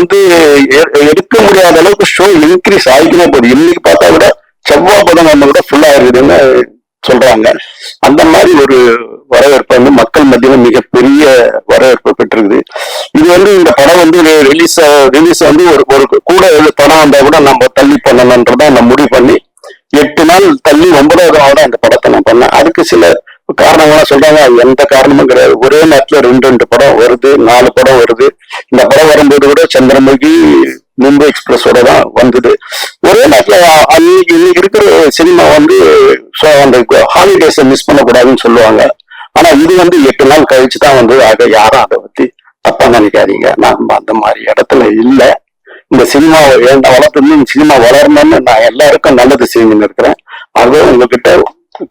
வந்து எடுக்க முடியாத அளவுக்கு ஷோ இன்க்ரீஸ் ஆகிக்கினே போகுது. இன்னைக்கு பார்த்தா கூட செவ்வாய் படம் நம்ம கூட ஃபுல்லா இருக்குதுன்னு சொல்றாங்க. அந்த மாதிரி ஒரு வரவேற்பு வந்து மக்கள் மத்தியில மிகப்பெரிய வரவேற்பு பெற்றிருக்குது. இது வந்து இந்த படம் வந்து ரிலீஸ் வந்து ஒரு கூட படம் வந்தா கூட நம்ம தள்ளி பண்ணணும்ன்றத நான் முடிவு பண்ணி 8 நாள் தள்ளி 9வது அந்த படத்தை நான் பண்ணேன். அதுக்கு சில காரணங்கள்லாம் சொல்றாங்க. அது எந்த காரணமும் கிடையாது. ஒரே நேரத்துல 2 படம் வருது, 4 படம் வருது. இந்த படம் வரும்போது கூட சந்திரமுகி மும்பை எக்ஸ்பிரஸோட தான் வந்தது. ஒரே நேரத்துல இன்னைக்கு இருக்கிற சினிமா வந்து அந்த ஹாலிடேஸை மிஸ் பண்ணக்கூடாதுன்னு சொல்லுவாங்க. ஆனா இது வந்து 8 நாள் கழிச்சு தான் வந்து ஆக யாரும் அதை பத்தி தப்பா நினைக்காதீங்க. நான் அந்த மாதிரி இடத்துல இல்லை. இந்த சினிமாவை வளர்த்து சினிமா வளரணும்னு நான் எல்லாருக்கும் நல்லது செய்யணும்னு இருக்கிறேன். அதுவும் உங்ககிட்ட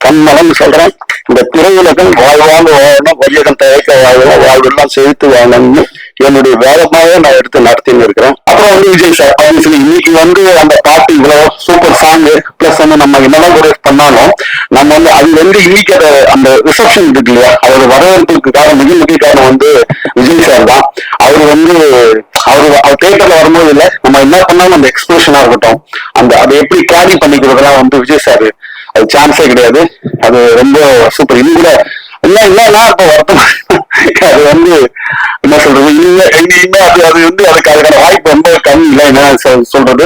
கண்மலன்னு சொல்றேன். இந்த திரையுலகம் வாழ்வாங்க வாழணும், வையகம் தயக்க வாழணும், வாழ்வெல்லாம் செலுத்து வாழணும்னு என்னுடைய வேகமாவே நான் எடுத்து நடத்தின்னு இருக்கிறேன். அப்புறம் வந்து விஜய் சார் ஆப்வியஸ்லி இன்னைக்கு வந்து அந்த பாட்டு இவ்வளவு சூப்பர் சாங் பிளஸ் வந்து நம்ம என்னெல்லாம் கூட பண்ணாலும் நம்ம வந்து அது வந்து இன்னைக்கு அந்த ரிசப்ஷன் இருக்கு இல்லையா, அதோட வரவேற்புக்கு மிக முக்கிய காரணம் வந்து விஜய் சார் தான். அவர் வந்து அவர் தியேட்டர்ல வரும்போது இல்லை, நம்ம என்ன பண்ணாலும் அந்த எக்ஸ்பிரஷனா இருக்கட்டும், அதை எப்படி கேரி பண்ணிக்கிறதுலாம் வந்து விஜய் சார் அது சான்ஸே கிடையாது. அது ரொம்ப சூப்பர். இன்னும் கூட இல்லைன்னா இப்ப வருத்தம். அது வந்து என்ன சொல்றது, இனிமே அது வந்து அதுக்கான வாய்ப்பு ரொம்ப கம்மி. இல்லை என்ன சொல்றது,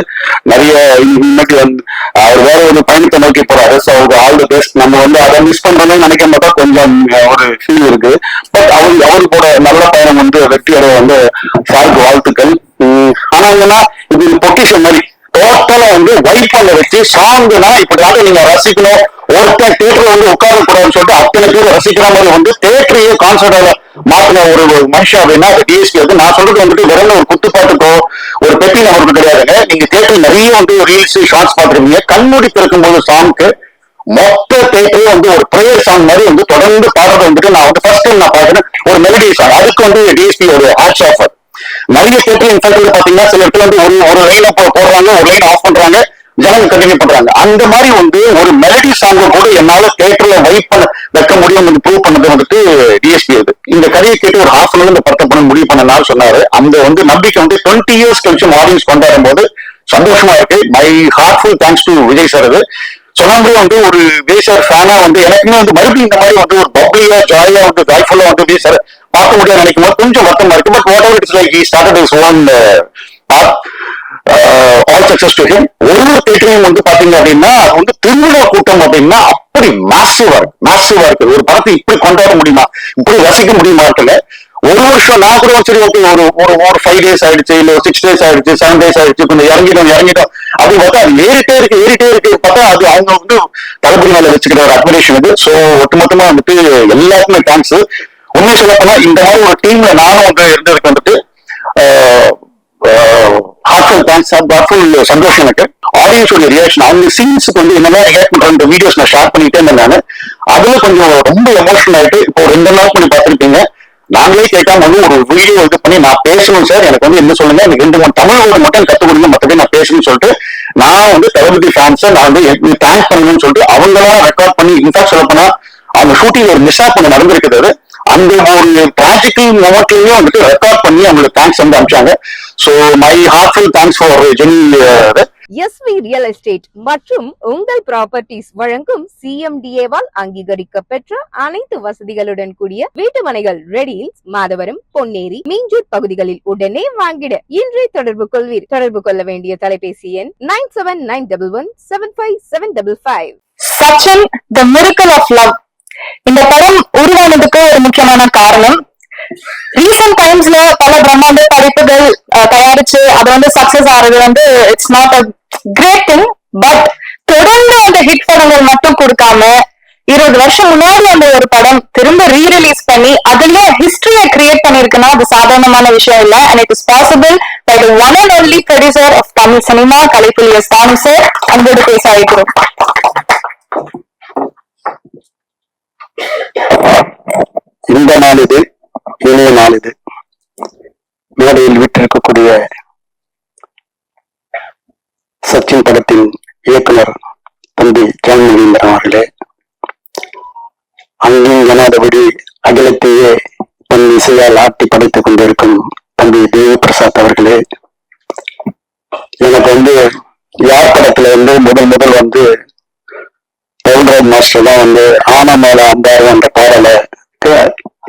நிறைய இன்னைக்கு வந்து அவர் வேற ஒரு பயணத்தை நோக்கி போறாரு. ஸோ அவருக்கு ஆல் தி பெஸ்ட். நம்ம வந்து அதை மிஸ் பண்றோம்னு நினைக்க மாட்டா கொஞ்சம் ஒரு ஃபீல் இருக்கு. பட் அவருக்கோட நல்ல பயணம் வந்து வெற்றியோட வந்து சாருக்கு வாழ்த்துக்கள். ஆனா என்னன்னா இது பொக்கிஷன் மாதிரி டோட்டலா வந்து வைப் பண்ண வச்சு சாங்குனா இப்படியாக நீங்க ரசிக்கணும், ஒருத்தர் தியேட்டர் வந்து உட்கார கூடாதுன்னு சொல்லிட்டு அத்தனை பேர் ரசிக்கிற மாதிரி வந்து தியேட்டரையும் கான்சர்ட்டால மாத்தின ஒரு மனுஷன் அப்படின்னா அது டிஎஸ்பி. வந்து நான் சொல்றது வந்துட்டு வெறும் ஒரு குத்துப்பாட்டுக்கோ ஒரு பெட்டி நம்பருக்கு கிடையாதுங்க. நீங்க தியேட்டர் நிறைய வந்து ரீல்ஸ் ஷார்ட்ஸ் பாத்துருக்கீங்க. கண்மூடி திறக்கும் போது சாங்க்கு மொத்த தியேட்டரும் வந்து ஒரு ப்ரேயர் சாங் மாதிரி வந்து தொடர்ந்து பாடுறது வந்துட்டு நான் வந்து ஃபர்ஸ்ட் டைம் நான் பாக்குறேன் ஒரு மெலடி சாங். அதுக்கு வந்து டிஎஸ்பி ஒரு ஹேட்ஸ் ஆஃபர். நிறைய தியேட்டர் இன்ஃபேக்ட் பாத்தீங்கன்னா சில இடத்துல வந்து ஒரு லைன் போடுறாங்க, ஒரு லைன் ஆஃப் பண்றாங்க, ஜனங்க கண்டினியூ பண்றாங்க. அந்த மாதிரி வந்து ஒரு மெலடி சாங் கூட என்னால தியேட்டர்ல வைப் பண்ண வைக்க முடியும் ப்ரூவ் பண்ணது வந்துட்டு டிஎஸ்பி. அது இந்த கதையை கேட்டு ஒரு ஹாஃப் அன் இந்த படத்தை பண்ண முடிவு பண்ணனால சொன்னாரு. அந்த வந்து நம்பிக்கை வந்து 20 years கழிச்சு ஆடியன்ஸ் கொண்டாடும் போது சந்தோஷமா இருக்கு. My heartful thanks to Vijay sir. அது சொன்னாலே வந்து ஒரு விஜய் சார் ஃபேனா வந்து எனக்குமே வந்து மறுபடியும் இந்த மாதிரி வந்து ஒரு பப்ளியா ஜாலியா வந்து ஜாய்ஃபுல்லா வந்து விஜய் சார் பார்க்க முடியாது நினைக்கும் போது கொஞ்சம் வருத்தமா இருக்கு. But whatever it's like he started his own path. All success to him. ஒரு தேட்டரையும் வந்து பாத்தீங்க அப்படின்னா அது வந்து திருவிழா கூட்டம் அப்படின்னா அப்படி மேசிவா இருக்கு. ஒரு படத்தை இப்படி கொண்டாட முடியுமா, இப்படி ரசிக்க முடியுமா இருக்குல்ல. ஒரு வருஷம் நான் கூட சரி ஓகே ஒரு 5 days ஆயிடுச்சு, இல்ல 6 days ஆயிடுச்சு, 7 days ஆயிடுச்சு, கொஞ்சம் இறங்கிட்டோம் அப்படி பார்த்தா அது ஏறிட்டே இருக்கு பார்த்தா அது அவங்க வந்து தளபதி மேல வச்சுக்கிற ஒரு அட்மிரேஷன் இது. ஸோ ஒட்டுமொத்தமா வந்துட்டு எல்லாருக்குமே தேங்க்ஸ். உண்மையை சொல்ல போனா இந்த மாதிரி ஒரு டீம்ல நானும் வந்து இருந்ததுக்கு வந்துட்டு ஹார்ட்ஃபுல் தேங்க்ஸ், ஹார்ட்ஃபுல் சந்தோஷம் எனக்கு. ஆடியன்ஸோட ரியாக்ஷன், அவங்க சீன்ஸுக்கு வந்து என்னெல்லாம் ரியாக்ட் பண்ற வீடியோஸ் நான் ஷேர் பண்ணிட்டே இருந்தேன். அதுல கொஞ்சம் ரொம்ப எமோஷனல் ஆயிட்டு இப்போ 2 நாள் பண்ணி பார்த்துருப்பீங்க. நாங்களே கேட்காம வந்து ஒரு வீடியோ இது பண்ணி நான் பேசணும் சார், எனக்கு வந்து என்ன சொல்லுங்க, எனக்கு 2-3 தமிழ் வேர்டு மட்டும் கற்றுக் கொடுங்க, மற்றபடி நான் பேசணும்னு சொல்லிட்டு நான் வந்து தளபதி ஃபேன்ஸை நான் வந்து தேங்க்ஸ் பண்ணணும்னு சொல்லிட்டு அவங்களாம் ரெக்கார்ட் பண்ணி இன்ஃபேக்ட் சொல்ல போனா அவங்க ஷூட்டிங் ஒரு மிஸ் பண்ண நடந்திருக்குது. அந்த ஒரு ப்ராஜெக்டிவ் மொமெண்ட்லயும் வந்துட்டு ரெக்கார்ட் பண்ணி அவங்களுக்கு தேங்க்ஸ் வந்து அனுப்பிச்சாங்க. So my heartful thanks for Jeni. SV real estate மற்றும் உங்கள் ப்ராப்பர்ட்டிஸ் வழங்கும் சிஎம்டிஏவால் அங்கீகரிக்க பெற்ற அனைத்து வசதிகளுடன் கூடிய வீட்டுமனைகள் ரெடியில்ஸ், மாதவரம், பொன்னேரி, மீஞ்சூர் பகுதிகளில் உடனே வாங்கிட இன்றே தொடர்பு கொள்வீர். தொடர்பு கொள்ள வேண்டிய தொலைபேசி எண் 9791175755. சச்சின் தி மிரக்கிள் ஆஃப் லவ் இந்த படம் உருவானதுக்கு ஒரு முக்கியமான காரணம், ரீசன்ட் டைம்ஸ்ல பல பிரம்மாண்ட படைப்புகள் தயாரிச்சு அது வந்து சக்சஸ் ஆறது வந்து it's not a great thing. But தொடர்ந்து அந்த ஹிட் படங்கள் மட்டும் கொடுக்காம 20 வருஷம் முன்னாடி அந்த ஒரு படம் திரும்ப ரீரிலீஸ் பண்ணி அதுலயே ஹிஸ்டரிய கிரியேட் பண்ணிருக்குன்னா அது சாதாரணமான விஷயம் இல்ல. And it is possible by the one and only producer of Tamil cinema, Kalaipuli S. Thanu sir. அன்போடு பேச அழைக்கிறோம். இந்த நாள் இது, இணைய நாள் இது. மேடையில் விட்டிருக்கக்கூடிய சச்சின் படத்தின் இயக்குனர் தம்பி ஜான்மணீந்திரன் அவர்களே, அங்கேயும் எனாதபடி அகிலத்தையே தன் இசையால் ஆட்டி படைத்துக் கொண்டிருக்கும் தம்பி தேவி பிரசாத் அவர்களே, யார் படத்துல வந்து முதல் வந்து பவுல்ராஜ் மாஸ்டர் தான் வந்து ஆனமேல அம்பாரி என்ற பாடலுக்கு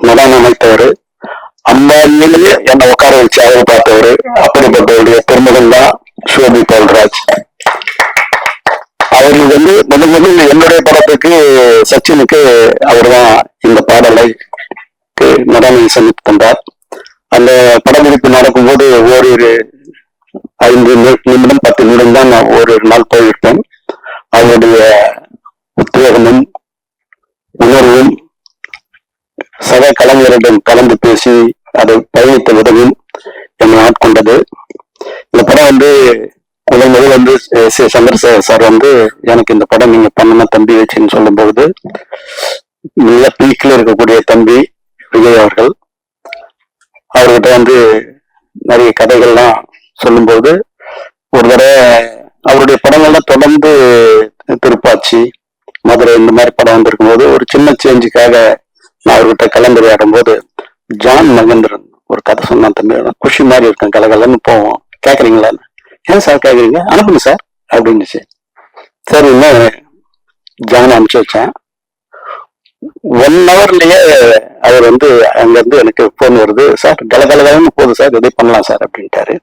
நடனம் அமைத்தவர். அம்பாரியிலேயே என்னை உட்கார வச்சு அழகு பார்த்தவர். அப்படிப்பட்டவருடைய பெருமகன் தான் சோபி பவுல்ராஜ். அவருக்கு வந்து முதல் என்னுடைய படத்துக்கு சச்சினுக்கு அவர் தான் இந்த பாடலை நடனம் சமைத்து தந்தார். அந்த படப்பிடிப்பு நடக்கும்போது ஓரிரு 5 நிமிடம் 10 நிமிடம் தான் நான் ஒரு நாள் போயிருப்பேன். அவருடைய உத்வேகமும் உணர்வும் சக கலைஞரிடம் கலந்து பேசி அதை பயணித்த விதமும் என்னை ஆட்கொண்டது. இந்த படம் வந்து முதல் வந்து சந்திரசேகர் சார் வந்து எனக்கு இந்த படம் நீங்க பண்ணணும் தம்பி வச்சுன்னு சொல்லும்போது நல்ல பீக்ல இருக்கக்கூடிய தம்பி விஜய் அவர்கள் அவர்கிட்ட வந்து நிறைய கதைகள்லாம் சொல்லும்போது ஒரு தடவை அவருடைய படங்கள்லாம் தொடர்ந்து திருப்பாச்சி மதுரை இந்த மாதிரி படம் வந்திருக்கும் போது ஒரு சின்ன சேஞ்சுக்காக நான் அவர்கிட்ட கலந்துரையாடும் போது ஜான் மகேந்திரன் ஒரு கதை சொன்னான், தம்பி குஷி மாதிரி இருக்கேன் கலகலன்னு போவோம், கேக்குறீங்களா? ஏன் சார் கேக்குறீங்க, அனுப்புங்க சார் அப்படின்னுச்சு. சரி இன்னும் ஜான் அனுப்பிச்சு வச்சேன். 1 ஹவர்லயே அவர் வந்து அங்க இருந்து எனக்கு போன் வருது, சார் கலகலன்னு போகுது சார், எதை பண்ணலாம் சார் அப்படின்ட்டாரு.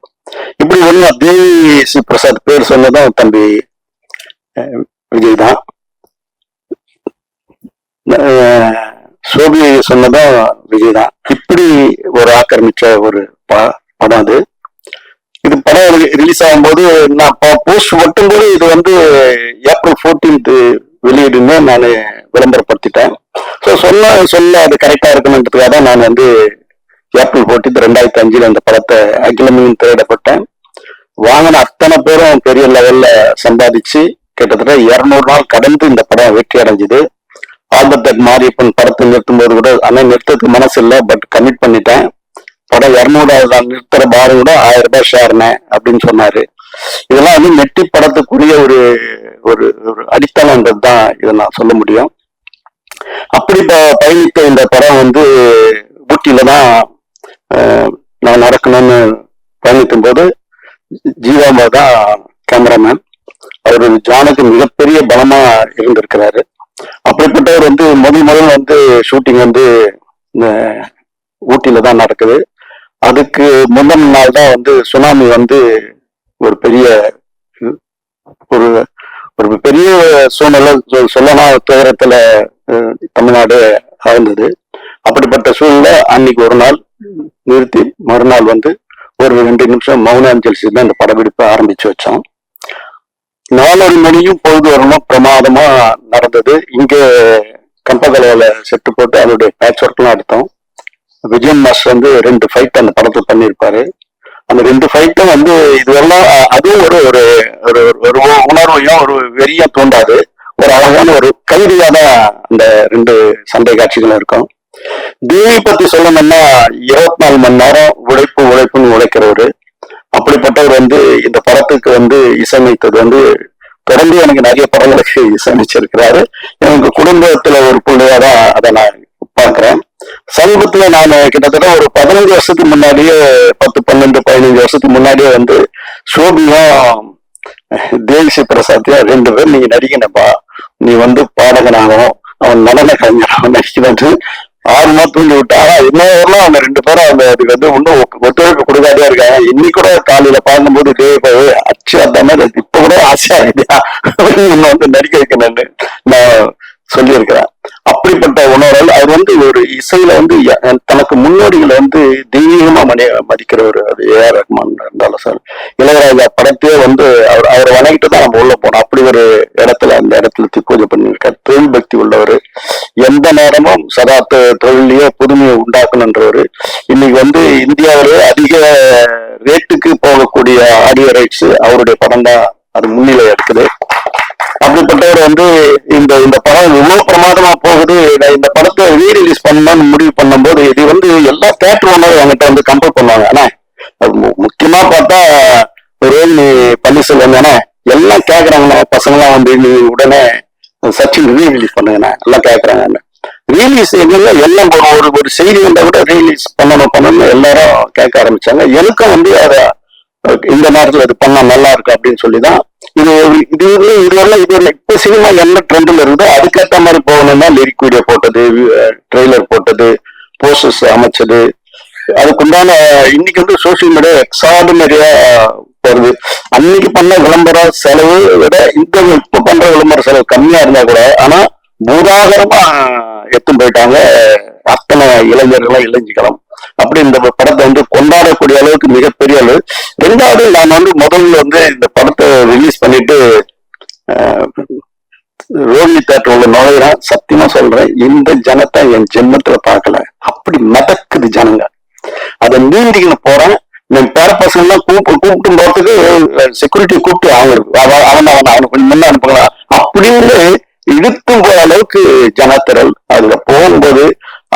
இப்படி ஒண்ணு தேவி பிரசாத் பேர் சொன்னதும் தம்பி விஜய் தான். சோபி சொன்னதும் விஜய் தான். இப்படி ஒரு ஆக்கிரமிச்ச ஒரு படம் அது. இது படம் ரிலீஸ் ஆகும்போது நான் போஸ்ட் ஒட்டும்போது இது வந்து ஏப்ரல் 14th வெளியிடுன்னு நான் விளம்பரப்படுத்திட்டேன். ஸோ சொல்ல அது கரெக்டா இருக்கணுன்றதுக்காக தான் நான் வந்து ஏப்ரல் 14th 2005 அந்த படத்தை அகிலமையும் திரையிடப்பட்டேன். வாங்கின அத்தனை பேரும் பெரிய லெவல்ல சம்பாதிச்சு கிட்டத்தட்ட 200 நாள் கடந்து இந்த படம் வெற்றி அடைஞ்சுது. ஆல்பர்ட் மாரியப்பன் படத்தை நிறுத்தும் போது கூட ஆனா நிறுத்தத்துக்கு மனசு இல்லை, பட் கமிட் பண்ணிட்டேன். படம் 200வது நாள் நிறுத்துற பாரம் கூட 1000 ரூபாய் ஷேர்னே அப்படின்னு சொன்னாரு. இதெல்லாம் வந்து நெட்டி படத்துக்குரிய ஒரு ஒரு ஒரு அடித்தளம்ன்றது தான் இதை நான் சொல்ல முடியும். அப்படி பயணித்த இந்த படம் வந்து ஊட்டியில தான் நான் நடக்கணும்னு பயணிக்கும் போது ஜீவாமா தான் கேமராமேன். அவரு ஜானுக்கு மிகப்பெரிய பலமா இருந்திருக்கிறாரு. அப்படிப்பட்டவர் வந்து முதல் வந்து ஷூட்டிங் வந்து இந்த ஊட்டியில தான் நடக்குது. அதுக்கு முந்தின நாள் தான் வந்து சுனாமி வந்து ஒரு பெரிய ஒரு பெரிய சூழ்நிலை சொல்லலாம், துயரத்துல தமிழ்நாடு ஆழ்ந்தது. அப்படிப்பட்ட சூழ்நிலை அன்னைக்கு ஒரு நாள் நிறுத்தி மறுநாள் வந்து ஒரு 2 நிமிஷம் மௌன அஞ்சலி செய்து அந்த படப்பிடிப்பை ஆரம்பிச்சு வச்சோம். 4 மணியும் பொழுது வரணும் பிரமாதமா நடந்தது. இங்க கம்பகலையில செட்டு போட்டு அதோடைய பேட்ச் ஒர்க் எல்லாம் எடுத்தோம். விஜயன் மாஸ்டர் வந்து 2 ஃபைட் அந்த படத்தை பண்ணியிருப்பாரு. அந்த 2 ஃபைட்டும் வந்து இதுவெல்லாம் அதுவும் ஒரு ஒரு ஒரு ஒரு உணர்வையும் ஒரு வெறியும் தூண்டாது. ஒரு அழகான ஒரு கைதியா தான் அந்த 2 சண்டை காட்சிகளும் இருக்கும். தேவி பத்தி சொல்லணும்னா 24 மணி நேரம் உழைப்புன்னு உழைக்கிறவரு. அப்படிப்பட்டவர் வந்து இந்த படத்துக்கு வந்து இசையமைத்தது வந்து தொடர்ந்து எனக்கு நிறைய படங்களுக்கு இசையமைச்சிருக்கிறாரு. எனக்கு குடும்பத்துல ஒரு பிள்ளையா தான் அதை நான் பார்க்கிறேன். சமீபத்துல நான் கிட்டத்தட்ட ஒரு 15 வருஷத்துக்கு முன்னாடியே 10, 12, 15 வருஷத்துக்கு முன்னாடியே வந்து சோபியும் தேவிஸ்ரீ பிரசாத்தையும் 2 பேரும் நீங்க நடிக்கணப்பா, நீ வந்து பாடகனாகவும் அவன் நடன கலைஞராகவும் நடிக்கிறது 6 மாதம் தூண்டி விட்டா. இன்னும் அவங்க 2 பேரும் அவங்க அதுக்கு வந்து இன்னும் ஒத்துழைப்பு கொடுக்காதே இருக்காங்க. இன்னைக்கு கூட காலையில பார்க்கும்போது அச்சு அந்த மாதிரி இப்ப கூட ஆசையா இல்லையா வந்து நடிக்க வைக்கணும்னு நான் சொல்லியிருக்கிறேன். அப்படிப்பட்ட உணர்வுகள் அவர் வந்து ஒரு இசையில வந்து தனக்கு முன்னோடிகளை வந்து தெய்வீகமா மதிக்கிறவர். அது ஏஆர் ரஹ்மான் இருந்தாலும் சார், இளையராஜா படத்தையே வந்து அவரை வணங்கிட்டு தான் நம்ம உள்ள போனோம். அப்படி ஒரு இடத்துல அந்த இடத்துல பூஜை பண்ணியிருக்காரு. தொழில் பக்தி உள்ளவர், எந்த நேரமும் சதா தொழிலையே புதுமையை உண்டாக்கணுன்றவர். இன்னைக்கு வந்து இந்தியாவிலேயே அதிக ரேட்டுக்கு போகக்கூடிய ஆடியோ ரைட்ஸ் அவருடைய படம் தான் அது முன்னிலை எடுக்குது. அப்படிப்பட்டவர் வந்து இந்த படம் இவ்வளவு பிரமாதமா போகுது. இந்த படத்தை ரீரிலீஸ் பண்ணணும்னு முடிவு பண்ணும் போது இது வந்து எல்லா தியேட்டர் ஓனரும் என்கிட்ட வந்து கம்பேர் பண்ணுவாங்க. ஆனா முக்கியமா பார்த்தா ரோஹினி பன்னீர்செல்வம் தானே எல்லாம் கேக்குறாங்கண்ணா, பசங்களாம் வந்து நீ உடனே சச்சின் ரீரிலீஸ் பண்ணுங்கண்ணா எல்லாம் கேக்குறாங்க. ரீலீஸ் எல்லாம் ஒரு செய்தி வந்தா கூட ரீலீஸ் பண்ணணும் எல்லாரும் கேட்க ஆரம்பிச்சாங்க. எனக்கும் வந்து அதை இந்த நேரத்துல அது பண்ணா நல்லா இருக்கு அப்படின்னு சொல்லிதான் இது இது இப்ப சினிமா என்ன ட்ரெண்ட்ல இருக்குதோ அதுக்கேற்ற மாதிரி போகணும்னா லிரிக் வீடியோ போட்டது, ட்ரெய்லர் போட்டது, போஸ்டர்ஸ் அமைச்சது, அதுக்குண்டான இன்னைக்கு வந்து சோசியல் மீடியா எக்ஸார்டினரியா வருது. அன்னைக்கு பண்ண விளம்பர செலவு விட இந்த இப்ப பண்ற விளம்பர செலவு கம்மியா இருந்தா கூட ஆனா பூதாகரமா எடுத்துன்னு போயிட்டாங்க அத்தனை இளைஞர்களும் இளைஞர்களும். அப்படி இந்த படத்தை வந்து கொண்டாடக்கூடிய அளவுக்கு மிகப்பெரிய அளவு. ரெண்டாவது நான் வந்து முதல்ல வந்து இந்த படத்தை ரிலீஸ் பண்ணிட்டு ரோஹிணி தேட்டர் உள்ள நுழையிறேன். சத்தியமா சொல்றேன், இந்த ஜனத்தை என் ஜென்மத்துல பார்க்கல. அப்படி மிதக்குது ஜனங்க. அதை நீந்திக்கின்னு போறேன். என் பேர பசங்க எல்லாம் கூப்பிட்டு போறதுக்கு செக்யூரிட்டி கூப்பிட்டு அவனை கொஞ்சம் முன்ன அனுப்புங்களா அப்படின்னு இழுத்தும் போற அளவுக்கு ஜனத்திரல். அதுல போகும்போது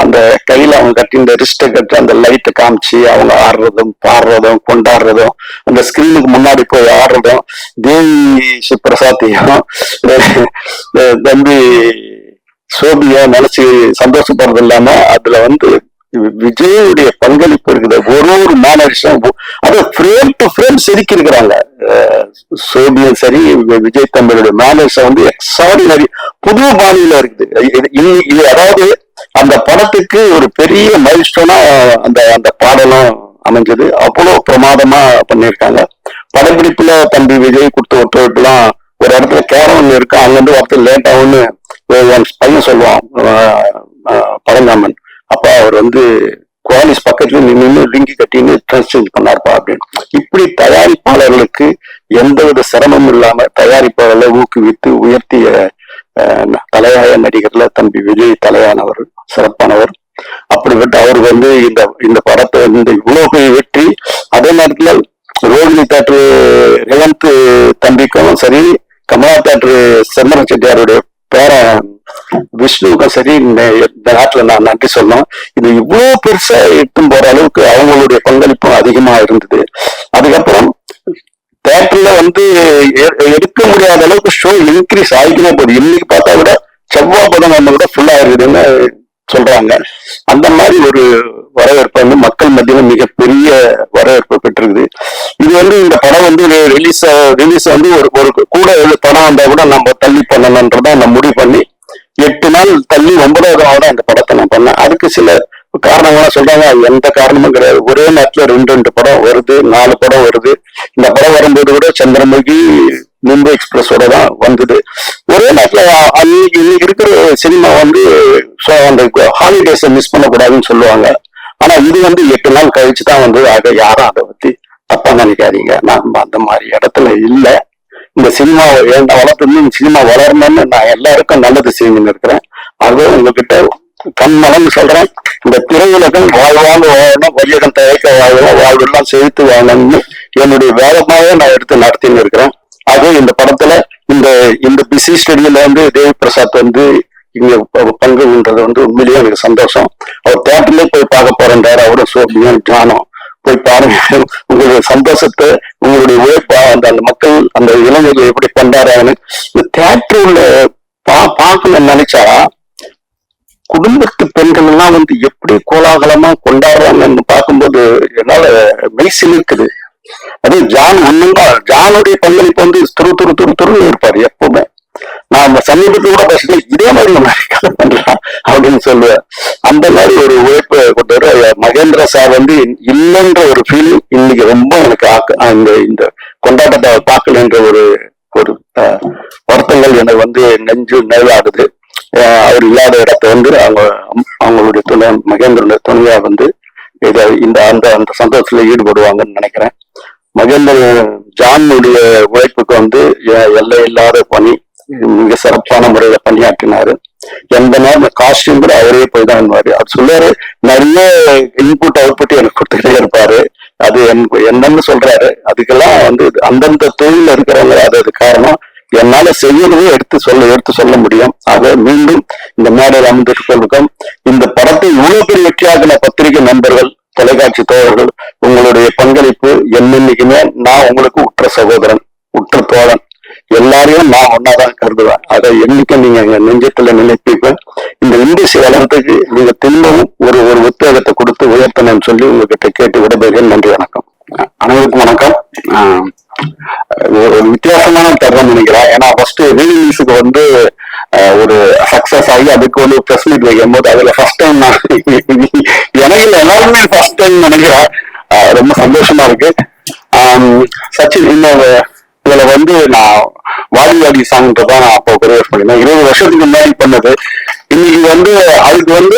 அந்த கையில அவங்க கட்டி இந்த ரிஸ்ட கட்டி அந்த லைட்டை காமிச்சு அவங்க ஆடுறதும் பாடுறதும் கொண்டாடுறதும், அந்த ஸ்கிரீனுக்கு முன்னாடி போய் ஆடுறதும், தேவி பிரசாத்தையும் தம்பி சோபியா நினைச்சு சந்தோஷப்படுறது இல்லாம அதுல வந்து விஜயுடைய பங்களிப்பு இருக்குது. ஒரு மேனரிசம் அது ஃப்ரேம் டு ஃப்ரேம் செதுக்கி இருக்கிறாங்க. சோபியும் சரி, விஜய் தம்பியுடைய மேனரிசம் வந்து எக்ஸார்டினரி புது பாணியில இருக்குது. அதாவது அந்த படத்துக்கு ஒரு பெரிய மைல்ஸ்டோனா அந்த பாடலும் அமைஞ்சது. அவ்வளவு பிரமாதமா பண்ணியிருக்காங்க. படப்பிடிப்புல தம்பி விஜய் கொடுத்த ஒத்துழைப்பு எல்லாம் ஒரு இடத்துல கேரவன் இருக்கு, அங்கிருந்து வரது லேட் ஆகும்னு என் பையன் சொல்லுவான் பழங்காமன். அப்ப அவர் வந்து குவாலிஸ் பக்கத்துல நின்று லிங்கி கட்டின்னு டிரான்ஸ்சேஞ்ச் பண்ணார்ப்பா அப்படின்னு. இப்படி தயாரிப்பாளர்களுக்கு எந்தவித சிரமமும் இல்லாம தயாரிப்பாளர்களை ஊக்குவித்து உயர்த்திய தலையாய நடிகர்ல தம்பி விஜய் தலையானவர், சிறப்பானவர். அப்படிப்பட்ட அவருக்கு வந்து இந்த படத்தை இந்த இவ்வளவு பெரிய வெற்றி. அதே நேரத்துல ரோஹிணி தேட்டரு ரேவந்த் தம்பிக்கும் சரி, கமலா தேட்டரு செம்மரன் செட்டியாருடைய பேரன் விஷ்ணுவுக்கும் சரி இந்த நாட்டுல நான் நன்றி சொல்லணும். இது இவ்வளவு பெருசா எடுத்தும் போற அளவுக்கு அவங்களுடைய பங்களிப்பும் அதிகமா இருந்தது. அதுக்கப்புறம் தேட்டர்ல வந்து எடுக்க முடியாத அளவுக்கு ஷோ இன்க்ரீஸ் ஆகிக்கினே போகுது. இன்னைக்கு பார்த்தா கூட செவ்வாய் படம் நம்ம கூட ஃபுல்லா இருக்குதுன்னு சொல்றாங்க. அந்த மாதிரி ஒரு வரவேற்பு வந்து மக்கள் மத்தியில மிகப்பெரிய வரவேற்பு பெற்றிருக்குது. இது வந்து இந்த படம் வந்து ரிலீஸ் வந்து ஒரு கூட படம் வந்தா கூட நம்ம தள்ளி பண்ணணும்ன்றத நான் முடிவு பண்ணி 8 நாள் தள்ளி 9வது இந்த படத்தை நான் பண்ணேன். அதுக்கு சில காரணங்கள்லாம் சொல்றாங்க. எந்த காரணமும் கிடையாது. ஒரே நேரத்துல 2 படம் வருது, 4 படம் வருது. இந்த படம் வரும்போது கூட சந்திரமுகி மும்பை எக்ஸ்பிரஸோட தான் வந்தது. ஒரே நேரத்துல இன்னைக்கு இருக்கிற சினிமா வந்து அந்த ஹாலிடேஸை மிஸ் பண்ணக்கூடாதுன்னு சொல்லுவாங்க. ஆனா இது வந்து 8 நாள் கழிச்சு தான் வந்து ஆக யாரும் அதை பத்தி தப்பா நினைக்காதீங்க. நான் அந்த மாதிரி இடத்துல இல்லை. இந்த சினிமாவை வளர்த்து சினிமா வளரணும்னு நான் எல்லாருக்கும் நல்லது செஞ்சுன்னு இருக்கிறேன். ஆகவே உங்ககிட்ட கண்மலன்னு சொல்றேன், இந்த திரையுலகம் வாழ்வாங்க வாழணும், வையகம் தயக்க வாழணும், வாழ்வெல்லாம் செலுத்து வாழணும்னு என்னுடைய வேகமாவே நான் எடுத்து நடத்தின்னு இருக்கிறேன். ஆகவே இந்த படத்துல இந்த பிசி ஸ்டடியில வந்து தேவி பிரசாத் வந்து இங்க பங்குன்றது வந்து உண்மையிலேயே எனக்கு சந்தோஷம். அவர் தேட்டர்லயே போய் பார்க்க போறேன்றாரு. அவரும் சோபியும் ஜானும் போய் பாருங்க. உங்களுடைய சந்தோஷத்தை, உங்களுடைய உழைப்பா அந்த மக்கள் அந்த இளைஞர்கள் எப்படி கொண்டாடுறாங்கன்னு இந்த தேட்டர் உள்ள பார்க்கணும்னு நினைச்சா குடும்பத்து பெண்கள் எல்லாம் வந்து எப்படி கோலாகலமா கொண்டாடுறாங்கன்னு பார்க்கும்போது என்னால மெய்சில் இருக்குது. அது ஜானுடைய பங்களிப்பு வந்து துரு இருப்பாரு எப்பவுமே. நான் சமீபத்தில் கூட பேசல, இதே மாதிரி நம்ம கதை பண்ணலாம் அப்படின்னு சொல்லுவேன். அந்த மாதிரி ஒரு உழைப்பு கொண்டு வர மகேந்திர சார் வந்து இல்லைன்ற ஒரு ஃபீலிங் இன்னைக்கு ரொம்ப எனக்கு இந்த கொண்டாட்டத்தை பார்க்கலன்ற ஒரு வருத்தங்கள் எனக்கு வந்து நெஞ்சு நெய்வாடுது. அவர் இல்லாத இடத்த வந்து அவங்களுடைய மகேந்திரனுடைய துணையா வந்து அந்த சந்தோஷத்துல ஈடுபடுவாங்கன்னு நினைக்கிறேன். ஜானுடைய உழைப்புக்கு வந்து எல்லை இல்லாத பணி மிக சிறப்பான முறையில பணியாற்றினாரு. எந்த நேரம் காஸ்டியூம் கூட அவரே போய் தான் பண்ணுவாரு. அவர் சொல்லுவாரு, நிறைய இன்புட் அவுட்புட் எனக்கு கொடுத்துக்கிட்டே இருப்பாரு. அது என்னன்னு சொல்றாரு. அதுக்கெல்லாம் வந்து அந்தந்த தொழில இருக்கிறவங்க அது காரணம். என்னால செய்யறதே எடுத்து சொல்ல முடியும். ஆக மீண்டும் இந்த மேடையில் அமர்ந்திருக்கும் இந்த படத்தை இவ்வளவு பெரிய வெற்றியாகின பத்திரிகை நண்பர்கள், தொலைக்காட்சி தோழர்கள், உங்களுடைய பங்களிப்பு என்னைக்குமே நான் உங்களுக்கு உற்ற சகோதரன், உற்ற தோழன், எல்லாரையும் நான் ஒன்னாதான் கருதுவேன். அதை என்னைக்கும் நீங்க எங்க நெஞ்சத்துல நினைப்பீங்க. இந்த இண்டஸ்ட்ரி வளர்றதுக்கு நீங்க திரும்பவும் ஒரு உத்வேகத்தை கொடுத்து உயர்த்தணும்னு சொல்லி உங்ககிட்ட கேட்டு விடைபெறுகிறேன். நன்றி, வணக்கம். அனைவருக்கும் வணக்கம். ஒரு வித்தியாசமான தருணம் நினைக்கிறேன். ஏன்னா ஃபர்ஸ்ட் ரீலீஸுக்கு வந்து ஒரு சக்சஸ் ஆகி அதுக்கு வந்து பிரஸ் மீட் வைக்கும் போது அதுல ஃபர்ஸ்ட் டைம் நான் எனக்கு எல்லாருமே ஃபர்ஸ்ட் டைம் நினைக்கிறேன். ரொம்ப சந்தோஷமா இருக்கு. சச்சின் இதுல வந்து நான் வாடி வாடி சாங்ன்றதான் நான் அப்போ கொரியோகிராஃப் பண்ணிருந்தேன். 20 வருஷத்துக்கு முன்னாடி பண்ணது. இன்னைக்கு வந்து அதுக்கு வந்து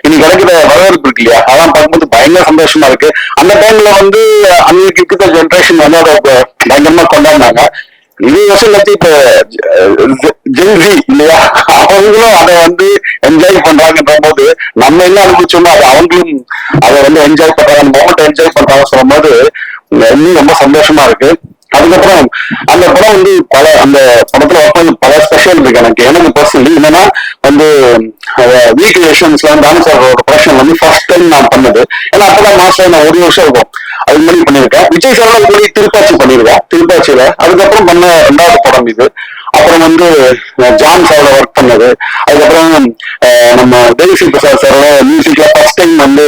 இன்னைக்கு கிடைக்கிற வரவேற்பு இருக்கு இல்லையா, அதான் பார்க்கும்போது பயங்கர சந்தோஷமா இருக்கு. அந்த டைம்ல வந்து அன்னைக்கு இருக்கிற ஜென்ரேஷன் வந்து அதை பயங்கரமா கொண்டாடினாங்க. 20 வருஷம் கழிச்சு இப்ப ஜென்சி இல்லையா, அவங்களும் அதை வந்து என்ஜாய் பண்றாங்கன்ற போது நம்ம என்ன அனுபவிச்சோமோ அது அவங்களும் அதை வந்து என்ஜாய் பண்றாங்க, அந்த மொமெண்ட் என்ஜாய் பண்றாங்க சொல்லும் போது இன்னும் ரொம்ப சந்தோஷமா இருக்கு. அதுக்கப்புறம் அந்த படம் வந்து அந்த படத்துல ஒர்க் பல ஸ்பெஷல் இருக்கு எனக்கு பர்சனலி. என்னன்னா வந்து ரீக்ரியேஷன்ஸ்ல டான்ஸரோட ப்ரொடக்ஷன் வந்து ஃபர்ஸ்ட் டைம் நான் பண்ணது. ஏன்னா அப்பதான் மாஸ்டர் நான் 1 வருஷம் இருக்கும் அது மாதிரி பண்ணியிருக்கேன். விஜய் சாரோட முன்னாடி திருப்பாச்சி பண்ணியிருக்கேன், திருப்பாச்சியில. அதுக்கப்புறம் பண்ண 2வது படம் இது. அப்புறம் வந்து ஜான் சாரோட ஒர்க் பண்ணது. அதுக்கப்புறம் நம்ம தேவிஸ்ரீ பிரசாத் சாரோட மியூசிக்ல ஃபர்ஸ்ட் டைம் வந்து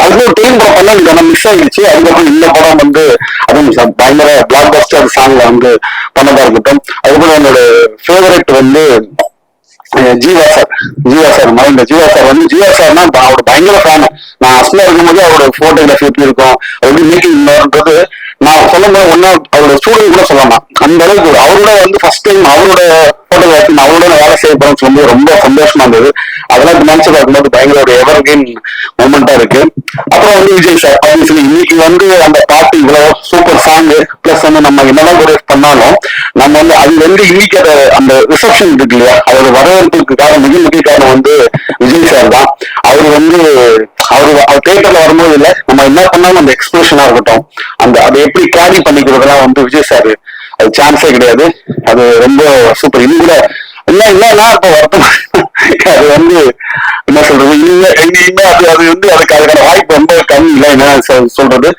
அதுக்கு ஒரு டைம் படம் பண்ண எனக்கு மிஸ் ஆகிடுச்சு. அதுக்கப்புறம் இந்த படம் வந்து அதுவும் பயங்கர பிளாக் பஸ்டர் சாங்ல வந்து பண்ணதா இருக்கட்டும். அதுக்கப்புறம் என்னோட ஃபேவரட் வந்து ஜீவா சார் மைண்ட் ஜீவா சார்னா அவரோட பயங்கர ஃபேன். நான் அஸ்மா இருக்கும்போது அவரோட போட்டோகிராஃபி எப்படி இருக்கும், எப்படி மேக்கிங்ன்றது நான் சொல்லும் போது ஒன்னா அவரோட ஸ்டூடெண்ட் கூட சொல்லலாம். அந்த அளவுக்கு அவரோட வந்து ஃபர்ஸ்ட் டைம் அவரோட போட்டோகிராஃபி நான் அவரோட வேலை செய்ய போறேன்னு சொல்லும்போது ரொம்ப சந்தோஷமா இருந்தது. அதெல்லாம் நினைச்சு பார்க்கும்போது பயங்கர ஒரு எவர் கெயின் மூமெண்டா இருக்கு. அப்புறம் வந்து விஜய் சார் ஆப்வியஸ்லி இன்னைக்கு வந்து அந்த பாட்டு இவ்வளவு சூப்பர் சாங் பிளஸ் வந்து நம்ம என்னதான் கொரியோகிராஃப் பண்ணாலும் நம்ம வந்து அது வந்து இன்னைக்கு அந்த ரிசப்ஷன் இருக்கு இல்லையா, அதோட வரவேற்புக்கு காரணம் மிக முக்கிய காரணம் வந்து விஜய் சார் தான். அவர் வந்து அவர் தியேட்டர்ல வரும்போது இல்ல நம்ம என்ன பண்ணாலும் அந்த எக்ஸ்பிரஷனா இருக்கட்டும், அந்த அதை எப்படி கேரி பண்ணிக்கிறதெல்லாம் வந்து விஜய் சார் அது சான்ஸே கிடையாது. அது ரொம்ப சூப்பர். இன்னும் கூட இல்லன்னா இப்ப வருத்தம் அது வந்து என்ன சொல்றது, இனிமே அது வந்து அதுக்கான வாய்ப்பு ரொம்ப கம்மி. இல்லை என்ன சொல்றது,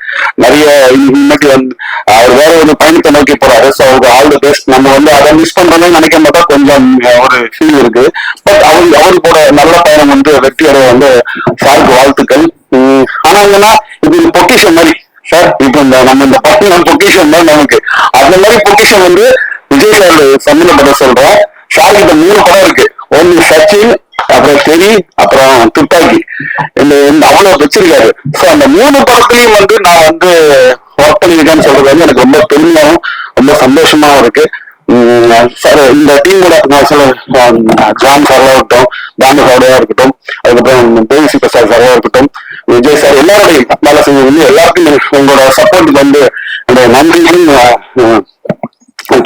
நிறைய இன்னைக்கு வந்து அவர் வேற ஒரு பயணத்தை நோக்கி போறாரு. ஸோ அவருக்கு ஆல் தி பெஸ்ட். நம்ம வந்து அதை மிஸ் பண்றோம்னு நினைக்க மாட்டோம், கொஞ்சம் ஒரு ஃபீல் இருக்கு. பட் அவருக்கோட நல்ல பயணம் வந்து வெற்றி அடைய வந்து சாருக்கு வாழ்த்துக்கள். ஆனா என்னன்னா இது பொக்கிஷன் மாதிரி சார், இப்ப நம்ம இந்த பக்கம் பொக்கிஷன் தான் நமக்கு. அந்த மாதிரி பொக்கிஷன் வந்து விஜய் சார் சம்பந்தப்பட்ட சொல்றோம். சார் இந்த 3 படம் இருக்கு. ஒன்னு சச்சின், அப்புறம் தெரி, அப்புறம் துப்பாக்கி. இந்த அவ்வளவு வச்சிருக்காரு. சோ அந்த 3 படத்துலயும் வந்து நான் வந்து ஒர்க் பண்ணிருக்கேன்னு சொல்றது வந்து எனக்கு ரொம்ப பெருமையாகவும் ரொம்ப சந்தோஷமாவும் இருக்கு. சார் இந்த டீமோட நான் சொல்ல ஜான் சாரா இருக்கட்டும், தாமு சாரோடயா இருக்கட்டும், அதுக்கப்புறம் தேவிஸ்ரீ பிரசாத் சாரா இருக்கட்டும், விஜய் சார் எல்லாருடைய வேலை செஞ்சது எல்லாருக்கும் உங்களோட சப்போர்ட்டுக்கு வந்து என்னோட நன்றியும்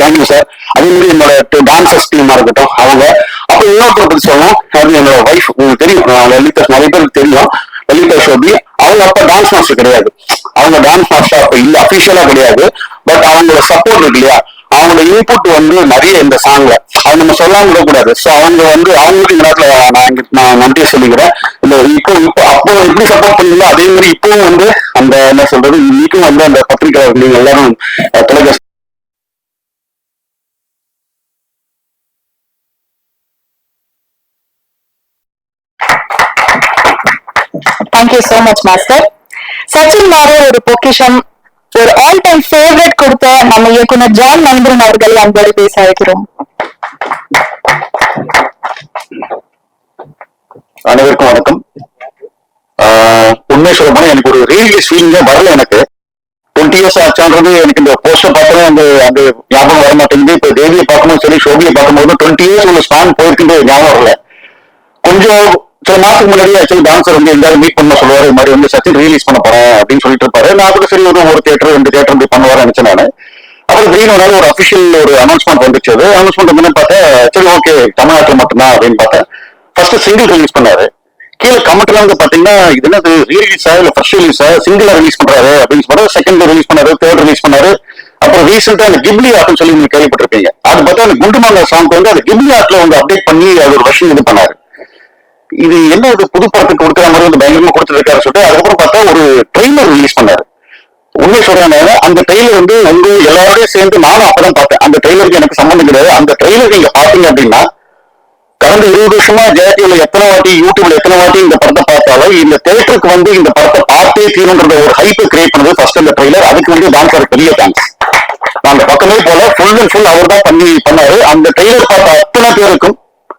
தேங்க்யூ சார். அதே மாதிரி என்னோட டான்சர்ஸ் டீமா இருக்கட்டும் அவங்க. அப்ப இன்னொருத்தர் பத்தி சொல்லணும், அது என்னோட வைஃப். உங்களுக்கு தெரியும் லலிதா, நிறைய பேருக்கு தெரியும் லலிதா ஷோபி. அவங்க அப்ப டான்ஸ் மாஸ்டர் கிடையாது, அவங்க டான்ஸ் மாஸ்டர் அப்ப இல்ல, அபிஷியலா கிடையாது. பட் அவங்களோட சப்போர்ட் இருக்கு இல்லையா, அவங்களோட இன்புட் வந்து நிறைய இந்த சாங்ல அது நம்ம சொல்லாம விடக்கூடாது. ஸோ அவங்க வந்து அவங்களுக்கு இந்த நேரத்துல நான் நன்றியை சொல்லிக்கிறேன். இந்த இப்போ அப்போ எப்படி சப்போர்ட் பண்ணீங்களோ அதே மாதிரி இப்பவும் வந்து அந்த என்ன சொல்றது, இன்னைக்கும் வந்து அந்த பத்திரிகை நீங்க எல்லாரும் தொலைக்காட்சி thank you so much master. Sachin மாற ஒரு பொக்கிஷம், ஒரு ஆல் டைம் ஃபேவரட் கொடுத்த நம்ம இயக்குனர் ஜான் மகேந்திரன் அவர்களை அன்போடு பேச அழைக்கிறோம். அனைவருக்கும் வணக்கம். உண்மை சொல்ல போனா எனக்கு ஒரு ரீலிஸ் ஃபீலிங்கே வரல. எனக்கு 20 years ஆச்சான்றது எனக்கு இந்த போஸ்டர் பார்த்தோம் அந்த ஞாபகம் வர மாட்டேங்குது. இப்ப தேவியை பார்க்கும்போது சரி, ஷோபியை பார்க்கும்போது 20 years உள்ள ஸ்பான் போயிருக்குன்ற ஞாபகம் வரல. கொஞ்சம் சில மாசத்துக்கு முன்னாடி ஆக்சுவலி டான்சர் வந்து எங்கேயாவது மீட் பண்ண சொல்லுவாரு, இது மாதிரி வந்து சச்சின் ரிலீஸ் பண்ண போறேன் அப்படின்னு சொல்லிட்டு இருப்பாரு. நான் அதுக்கு சரி ஒரு தியேட்டர் 2 தியேட்டர் இப்படி பண்ணுவாரு நினைச்சேன் நான். அப்புறம் திடீர்னு ஒரு அபிஷியல் ஒரு அனௌன்ஸ்மெண்ட் வந்துச்சு. அது அனௌன்ஸ்மெண்ட் வந்து பார்த்தா சரி ஓகே தமிழ்நாட்டில் மட்டும்தான் அப்படின்னு பார்த்தேன். ஃபர்ஸ்ட் சிங்கிள் ரிலீஸ் பண்ணாரு. கீழே கமெண்ட்ல வந்து பாத்தீங்கன்னா இது என்னது ரீலீஸா இல்ல ஃபர்ஸ்ட் ரிலீஸா, சிங்கிளா ரிலீஸ் பண்றாரு அப்படின்னு சொல்றாரு. செகண்ட் ரிலீஸ் பண்ணாரு, தேர்ட் ரிலீஸ் பண்ணாரு. அப்புறம் ரீசெண்டா அந்த கிப்லி ஆர்ட்னு சொல்லி நீங்க கேள்விப்பட்டிருப்பீங்க. அது பார்த்தா அந்த குண்டுமாங்க சாங் வந்து அந்த கிப்லி ஆர்ட்ல வந்து அப்டேட் பண்ணி அது ஒரு வருஷம் இது பண்ணாரு. இது என்ன ஒரு புது படத்துக்கு கொடுக்குற மாதிரி வந்து பயங்கரமா கொடுத்துருக்காரு சொல்லிட்டு அதுக்கப்புறம் பார்த்தா ஒரு ட்ரெய்லர் ரிலீஸ் பண்ணாரு. உண்மை சொல்றாங்க, அந்த ட்ரெய்லர் வந்து உங்க எல்லாரோடய சேர்ந்து நானும் அப்பதான் பார்த்தேன். அந்த ட்ரெய்லருக்கு எனக்கு சம்பந்தம் கிடையாது. அந்த ட்ரெய்லர் நீங்க பாத்தீங்க அப்படின்னா கடந்த 20 வருஷமா ஜெயடிவில எத்தனை வாட்டி, யூடியூப்ல எத்தனை வாட்டி இந்த படத்தை பார்த்தாலும் இந்த தியேட்டருக்கு வந்து இந்த படத்தை பார்த்தே தீருன்ற ஒரு ஹைப்பை கிரியேட் பண்ணது ஃபர்ஸ்ட் இந்த ட்ரெய்லர். அதுக்கு வந்து டான்ஸர் பெரிய தேங்க்ஸ். நான் அந்த பக்கமே போல ஃபுல் அண்ட் ஃபுல் அவர் தான் பண்ணாரு. அந்த ட்ரெய்லர் பார்த்த அத்தனை பேருக்கும்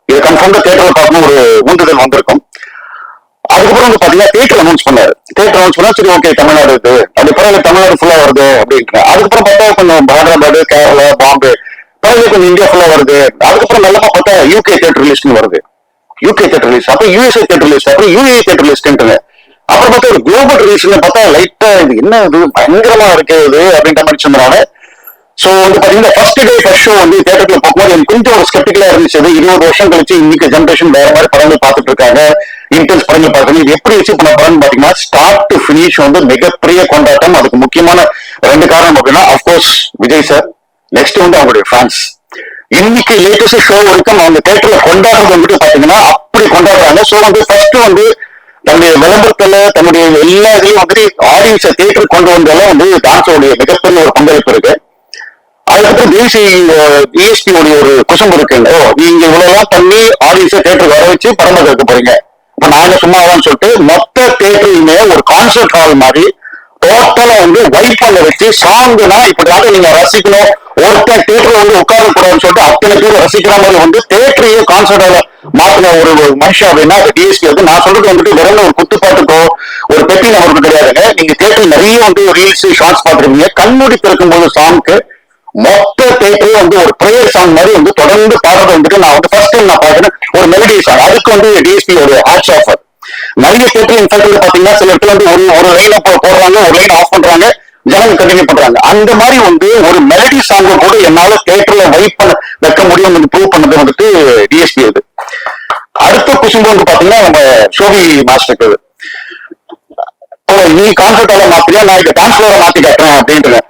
இது கன்ஃபார்ம் தியேட்டர்ல பார்க்கணும் ஒரு ஊந்துதல் வந்திருக்கும். அதுக்கப்புறம் வந்து பாத்தீங்கன்னா தியேட்டர் அனௌன்ஸ் பண்ணாரு. தியேட்டர் அனௌன்ஸ் பண்ணா சரி ஓகே தமிழ்நாடு இருக்கு, அது பிறகு தமிழ்நாடு ஃபுல்லா வருது அப்படின்ட்டு. அதுக்கப்புறம் பார்த்தா கொஞ்சம் ஹைதராபாத், கேரளா, பாம்பே, பிறகு கொஞ்சம் இந்தியா ஃபுல்லா வருது. அதுக்கப்புறம் நல்லா பார்த்தா யூகே தியேட்டர் லிஸ்ட்னு வருது. யூகே தியேட்டர் லிஸ்ட், அப்புறம் யூஎஸ்ஏ தியேட்டர் லிஸ்ட், அப்புறம் யூஏ தியேட்டர் லிஸ்ட்ன்ட்டுங்க. அப்புறம் பார்த்தா ஒரு குளோபல் ரிலீஸ்ல பார்த்தா லைட்டா இது என்ன இது பயங்கரமா இருக்கு இது அப்படின்ற மாதிரி சொன்னாங்க. சோ வந்து பாத்தீங்கன்னா ஃபர்ஸ்ட் டே ஃபர்ஸ்ட் ஷோ வந்து தியேட்டர்ல பார்க்கும்போது எனக்கு கொஞ்சம் ஒரு ஸ்கெப்டிக்கலா இருந்துச்சு. 20 வருஷம் கழிச்சு இன்னைக்கு ஜென்ரேஷன் வேற மாதிரி படங்கள் பார்த்துட்டு இருக்காங்க, இன்டென்ஸ் படங்கள் பார்க்கணும். இது எப்படி வச்சு பண்ண படம் பாத்தீங்கன்னா ஸ்டார்ட் டு பினிஷ் வந்து மிகப்பெரிய கொண்டாட்டம். அதுக்கு முக்கியமான 2 காரணம் அப்படின்னா அப்கோர்ஸ் விஜய் சார், நெக்ஸ்ட் வந்து அவங்களுடைய ஃபேன்ஸ். இன்னைக்கு லேட்டஸ்ட் ஷோ வரைக்கும் அவங்க தியேட்டர்ல கொண்டாடுறது வந்துட்டு பாத்தீங்கன்னா அப்படி கொண்டாடுறாங்க. ஸோ வந்து ஃபர்ஸ்ட் வந்து தன்னுடைய விளம்பரத்துல தன்னுடைய எல்லா இதுலயும் வந்துட்டு ஆடியன்ஸை தியேட்டர் கொண்டு வந்தாலும் வந்து டான்ஸோடைய மிகப்பெரிய ஒரு பங்களிப்பு இருக்கு. அதுக்கப்புறம் டிஎஸ்பி உடைய ஒரு குசும்பு இருக்குங்க, நீங்க இவ்வளவு பண்ணி ஆடியன்ஸை தியேட்டருக்கு வர வச்சு படம் பார்க்க போறீங்க, இப்ப நாங்க சும்மாவான்னு சொல்லிட்டு மொத்த தியேட்டருமே ஒரு கான்சர்ட் ஹால் மாதிரி டோட்டலா வந்து வைப் பண்ண வச்சு சாங்குனா இப்படியாக நீங்க ரசிக்கணும், ஒருத்தர் தியேட்டர் வந்து உட்கார கூடாதுன்னு சொல்லிட்டு அத்தனை பேர் ரசிக்கிற மாதிரி வந்து தியேட்டரையே கான்சர்ட் ஹால மாத்தின ஒரு மனுஷன் அப்படின்னா டிஎஸ்பி வந்து. நான் சொல்றது வந்துட்டு வெறும் ஒரு குத்துப்பாட்டுக்கோ ஒரு பெட்டி நம்பருக்கு கிடையாதுங்க. நீங்க தியேட்டர் நிறைய வந்து ரீல்ஸ் ஷார்ட்ஸ் பாத்துருக்கீங்க. கண்மூடி திறக்கும் போது சாங்க்கு மொத்த தேட்டரே வந்து ஒரு ப்ரேயர் சாங் மாதிரி வந்து தொடர்ந்து பாடுறது வந்துட்டு நான் வந்து ஃபர்ஸ்ட் டைம் நான் பாக்குறேன் ஒரு மெலடி சாங். அதுக்கு வந்து டிஎஸ்பி ஒரு ஹேட்ஸ் ஆஃப். நிறைய தேட்டர் இன்ஃபேக்ட் பாத்தீங்கன்னா சில இடத்துல வந்து ஒரு லைன் போடுறாங்க, ஒரு லைன் ஆஃப் பண்றாங்க, ஜனங்க கண்டினியூ பண்றாங்க. அந்த மாதிரி வந்து ஒரு மெலடி சாங்க கூட என்னால தேட்டர்ல வைப் பண்ண வைக்க முடியும் ப்ரூவ் பண்ணது வந்துட்டு டிஎஸ்பி. அது அடுத்த குசும்பு வந்து பாத்தீங்கன்னா நம்ம ஷோபி மாஸ்டருக்கு நீ கான்சர்ட் ஹால மாத்திரியா, நான் இங்க டான்ஸ் ஃப்ளோரை மாத்தி காட்டுறேன் அப்படின்ட்டு.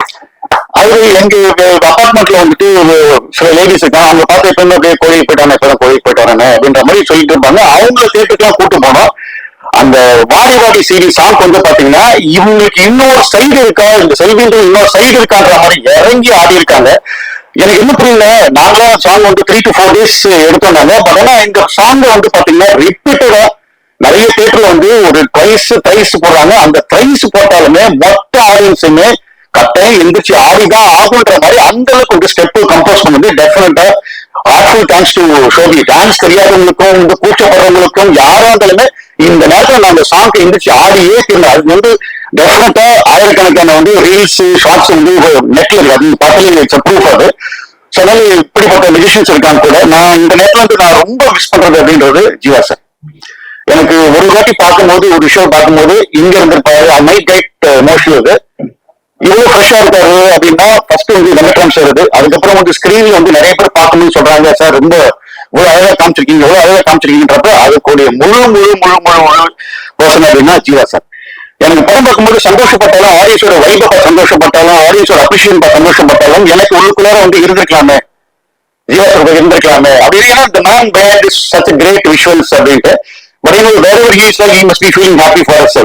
அது எங்க அபார்ட்மெண்ட்ல வந்துட்டு சில லேடிஸ் இருக்காங்க, அவங்க பார்த்து எப்பவுமே அப்படியே கோயிலுக்கு போயிட்டாங்க, இப்பதான் கோயிலுக்கு போயிட்டு வராங்க அப்படின்ற மாதிரி சொல்லிட்டு இருப்பாங்க. அவங்கள தேட்டருக்குலாம் கூட்டு போனோம். அந்த வாடி வாடி சீரி சாங் வந்து பாத்தீங்கன்னா இவங்களுக்கு இன்னொரு சைடு இருக்கா, இந்த செல்வின்ற இன்னொரு சைடு இருக்கான்ற மாதிரி இறங்கி ஆடி இருக்காங்க. எனக்கு என்ன புரியல, நாங்களும் சாங் வந்து 3 to 4 days எடுத்தோம்னாங்க. பட் ஆனா இந்த சாங் வந்து பாத்தீங்கன்னா ரிப்பீட்டடா நிறைய தேட்டர்ல வந்து ஒரு ட்ரைஸ் போடுறாங்க. அந்த ட்ரைஸ் போட்டாலுமே மொத்த ஆடியன்ஸுமே கட்டாயம் எந்திரிச்சு ஆடிதான் ஆகுன்ற மாதிரி அந்த அளவுக்கு வந்து ஸ்டெப் கம்போஸ் பண்ணது டெஃபினட்டா heartful thanks to Shobi. Dance தெரியாதவங்களுக்கும் இந்த கூச்சப்படுறவங்களுக்கும் யாரா இருந்தாலுமே இந்த நேரத்துல நான் அந்த சாங் எந்திரிச்சு ஆடியே தீர்ந்தேன். அது வந்து டெஃபினட்டா ஆயிரக்கணக்கான வந்து ரீல்ஸ் ஷார்ட்ஸ் வந்து நெட்ல இருக்கு, அது பார்த்தாலே ப்ரூஃப். அது ஸோ அதனால இப்படிப்பட்ட மியூசிஷியன்ஸ் இருக்காங்க கூட. நான் இந்த நேரத்துல வந்து நான் ரொம்ப மிஸ் பண்றது அப்படின்றது ஜீவா சார். எனக்கு ஒரு வாட்டி பார்க்கும்போது ஒரு விஷயம் பார்க்கும்போது இங்க இருந்திருப்பாரு, ஐ மைட் கெட் எமோஷனல். அது இவ்வளவு ஃப்ரெஷ்ஷா இருக்காரு அப்படின்னா ஃபர்ஸ்ட் வந்து வெங்கட்ராம் சார். அது அதுக்கப்புறம் வந்து ஸ்கிரீன்ல வந்து நிறைய பேர் பார்க்கணும்னு சொல்றாங்க, சார் ரொம்ப இவ்வளவு அழகா காமிச்சிருக்கீங்க, இவ்வளவு அழகா காமிச்சிருக்கீங்கன்றப்ப அதுக்கூடிய முழு பர்சன் அப்படின்னா ஜீவா சார். எனக்கு படம் பார்க்கும்போது சந்தோஷப்பட்டாலும், ஆடியன்ஸோட வைபப்பா சந்தோஷப்பட்டாலும், ஆடியன்ஸோட அப்ரிஷியேட் சந்தோஷப்பட்டாலும் எனக்கு உள்ளுக்குள்ளார வந்து இருந்திருக்கலாமே, ஜீவா சார் இருந்திருக்கலாமே அப்படின்னு. the man behind is such a great visuals அப்படின்ட்டு. But you know, wherever he is, like, he must be feeling happy for us.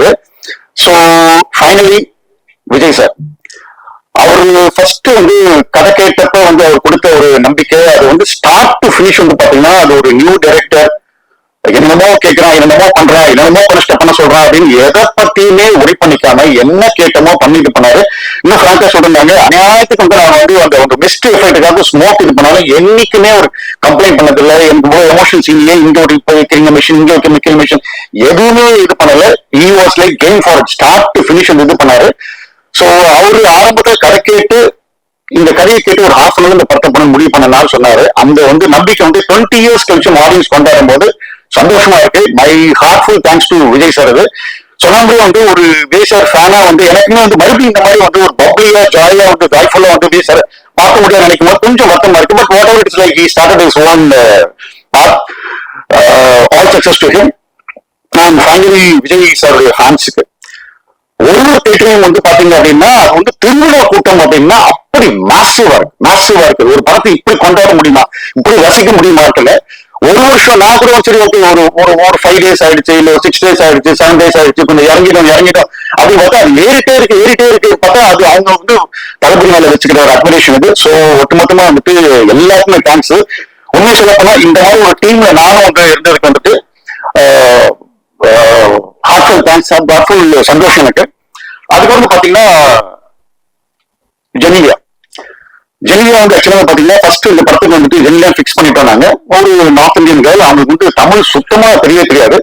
So finally Vijay sir அவரு ஃபர்ஸ்ட் வந்து கதை கேட்டப்ப வந்து அவர் கொடுத்த ஒரு நம்பிக்கை, அது வந்து ஸ்டார்ட் டு பினிஷ் வந்து பாத்தீங்கன்னா அது ஒரு நியூ டைரக்டர் என்னமோ கேட்கிறான், என்னமோ பண்றான், என்னமோ ஸ்டெப் பண்ண சொல்றான் அப்படின்னு எதை பத்தியுமே ஒரி பண்ணிக்காம என்ன கேட்டமோ பண்ணிட்டு பண்ணாரு. இன்னும் ஃப்ராங்கா சொல்றாங்க, அநியாயத்துக்கு வந்து நான் வந்து அந்த ஒரு பெஸ்ட் எஃபெக்டுக்காக ஸ்மோக் இது பண்ணாலும் என்னைக்குமே ஒரு கம்ப்ளைண்ட் பண்ணதில்லை. எனக்கு இவ்வளவு எமோஷன்ஸ் இல்லையே, இங்க ஒரு இப்போ வைக்கிறீங்க மிஷின், இங்க வைக்க மிக்கல் மிஷின், எதுவுமே இது பண்ணல. He was like game for start to finish இது பண்ணாரு. சோ அவரு ஆரம்பத்துல கதை கேட்டு இந்த கதையை கேட்டு ஒரு ஹாஃப் அன் இந்த படத்தை பண்ண முடிவு பண்ணனால சொன்னாரு. அந்த வந்து நம்பிக்கை வந்து 20 years கழிச்சு ஆடியன்ஸ் கொண்டாடும் போது சந்தோஷமா இருக்கு. My heartful thanks to Vijay sir. அது சொன்னாலும் வந்து ஒரு விஜய் சார் ஃபேனா வந்து எனக்குமே வந்து மறுபடியும் இந்த மாதிரி வந்து ஒரு பப்ளியா ஜாலியா வந்து ஜாய்ஃபுல்லா வந்து விஜய் சார் பார்க்க முடியாது நினைக்கும் போது கொஞ்சம் வருத்தமா இருக்கு. But whatever it's like he started his own path. All success to him. நான் ஃபைனலி விஜய் சாருடைய ஃபேன்ஸுக்கு ஒரு தேட்டரையும் வந்து பாத்தீங்க அப்படின்னா அது வந்து திருவிழா கூட்டம் அப்படின்னா அப்படி மாசிவா இருக்கு. ஒரு படத்தை இப்படி கொண்டாட முடியுமா, இப்படி ரசிக்க முடியுமா இருக்குல்ல. ஒரு வருஷம் நான் கூட சரி ஓகே ஒரு 5 days ஆயிடுச்சு, இல்ல 6 days ஆயிடுச்சு, 7 days ஆயிடுச்சு, கொஞ்சம் இறங்கிட்டோம் அப்படி பார்த்தா அது ஏறிட்டே இருக்கு பார்த்தா அது அவங்க வந்து தளபதி மேல வச்சுக்கிற ஒரு அட்மிரேஷன் இது. ஸோ ஒட்டுமொத்தமா வந்துட்டு எல்லாருக்குமே தேங்க்ஸ். உண்மையை சொல்ல போனா இந்த மாதிரி ஒரு டீம்ல நானும் வந்து இருந்ததுக்கு வந்துட்டு ஹார்ட்ஃபுல் தேங்க்ஸ், ஹார்ட்ஃபுல் சந்தோஷம் எனக்கு. அதுக்கு வந்து பாத்தீங்கன்னா ஜெனிலியா வந்து ஆக்சுவலா பாத்தீங்கன்னா ஃபர்ஸ்ட் இந்த படத்துக்கு வந்துட்டு ஜெனிலியா பிக்ஸ் பண்ணிட்டோம் நாங்க. ஒரு நார்த் இந்தியன் கேர்ள், அவங்களுக்கு வந்து தமிழ் சுத்தமா தெரியவே தெரியாது.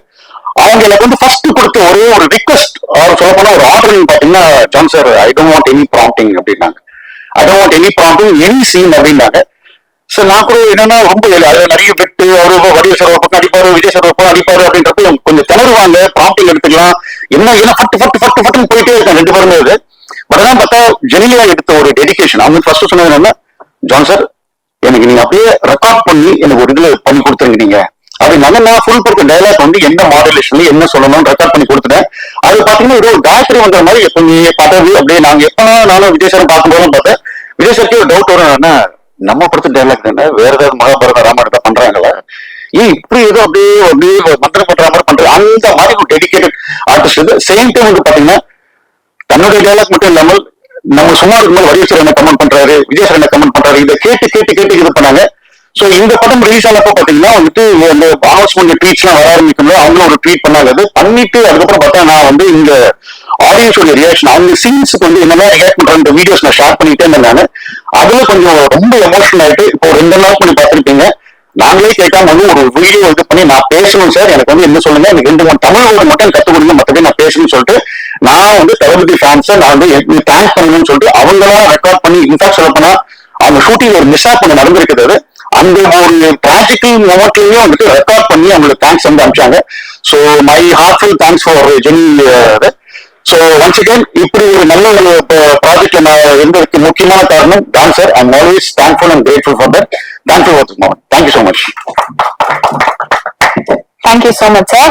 அவங்க எனக்கு வந்து ஃபர்ஸ்ட் கொடுத்த ஒரே ஒரு ரிக்வஸ்ட், அவர் சொல்ல போனா ஒரு ஆர்டர் பாத்தீங்கன்னா, John sir I don't want any prompting அப்படின்னாங்க. I don't want any prompting, any scene அப்படின்னாங்க. சார் நான் கூட என்னன்னா ரொம்ப நிறைய பெட்டு அவரு வடிவ சார் ஒரு பக்கம் அடிப்பாரு, விஜய் சார் ஒரு பக்கம் அடிப்பாரு அப்படின்றப்ப கொஞ்சம் திணறுவாங்க. ப்ராம்ப்டிங் எடுத்துக்கலாம் என்ன ஏன்னா ஃபட்டு போயிட்டே இருக்காங்க ரெண்டு பேருமே. இது பட் அதான் பார்த்தா ஜெனிலியா எடுத்த ஒரு டெடிகேஷன். அவங்க ஃபர்ஸ்ட் சொன்னது என்னன்னா, ஜான் சார் எனக்கு நீங்க அப்படியே ரெக்கார்ட் பண்ணி எனக்கு ஒரு இதுல பண்ணி கொடுத்துருங்க நீங்க அப்படின்னாங்க. நான் ஃபுல் படுத்த டைலாக் வந்து என்ன மாடுலேஷன்ல என்ன சொல்லணும்னு ரெக்கார்ட் பண்ணி கொடுத்துட்டேன். அது பாத்தீங்கன்னா இது ஒரு காயத்ரி வந்த மாதிரி எப்பவுமே பதவி அப்படியே. நாங்க எப்பனா நானும் விஜய் சார் பார்க்கும்போதும் பார்த்தேன், விஜய் சாருக்கு ஒரு டவுட் வரும், என்ன நம்ம படுத்த டைலாக் தானே வேற ஏதாவது மகாபாரத ராமாயணத்தை பண்றாங்களா, ஏன் இப்படி ஏதோ அப்படியே அப்படியே மந்திரம் பண்ற மாதிரி பண்றாங்க. அந்த மாதிரி ஒரு டெடிகேட்டட் ஆர்டிஸ்ட். சேம் டைம் வந்து பாத்தீங்கன்னா தன்னுடைய டைலாக் மட்டும் இல்லாமல் நம்ம சும்மா இருக்கும்போது வடிவ சார் என்ன கமெண்ட் பண்றாரு, விஜய் சார் என்ன கமெண்ட் பண்றாரு, இதை கேட்டு கேட்டு கேட்டு இது பண்ணாங்க. சோ இந்த படம் ரிலீஸ் ஆனப்போ பாத்தீங்கன்னா வந்துட்டு அந்த ஆனஸ்ட் ட்வீட்ஸ் எல்லாம் வர ஆரம்பிக்கும். அவங்களும் ஒரு ட்வீட் பண்ணாங்க. அது பண்ணிட்டு அதுக்கப்புறம் பார்த்தா நான் வந்து இந்த ஆடியன்ஸோட ரியாக்ஷன், அவங்க சீன்ஸுக்கு வந்து என்னெல்லாம் ரியாக்ட் பண்ற வீடியோஸ் நான் ஷேர் பண்ணிட்டே இருந்தேன். அதுல கொஞ்சம் ரொம்ப எமோஷனல் ஆயிட்டு இப்போ 2 நாள் பண்ணி பார்த்திருப்பீங்க. நாங்களே கேட்காம வந்து ஒரு வீடியோ இது பண்ணி நான் பேசணும் சார், எனக்கு வந்து என்ன சொல்லுங்க, எனக்கு 2-3 தமிழ் வேர்டு மட்டும் கத்துக் கொடுங்க, மற்றபடி நான் பேசணும்னு சொல்லிட்டு நான் வந்து தளபதி ஃபேன்ஸை நான் வந்து தேங்க்ஸ் பண்ணணும்னு சொல்லிட்டு அவங்களாம் ரெக்கார்ட் பண்ணி, இன்ஃபேக்ட் சொல்ல போனா அவங்க ஷூட்டிங் ஒரு மிஸ் ஆப் பண்ண நடந்திருக்கிறது. அந்த ஒரு டிராஜிக்கல் மொமெண்ட்லயும் வந்துட்டு ரெக்கார்ட் பண்ணி அவங்களுக்கு தேங்க்ஸ் வந்து அனுப்பிச்சாங்க. So my heartful thanks for Jeni. So once again இப்படி ஒரு நல்ல ஒரு ப்ராஜெக்ட்ல நான் இருந்ததுக்கு முக்கியமான காரணம் Don sir. I am always thankful and grateful for that. Thank you for this moment. Thank you so much. Thank you so much, sir.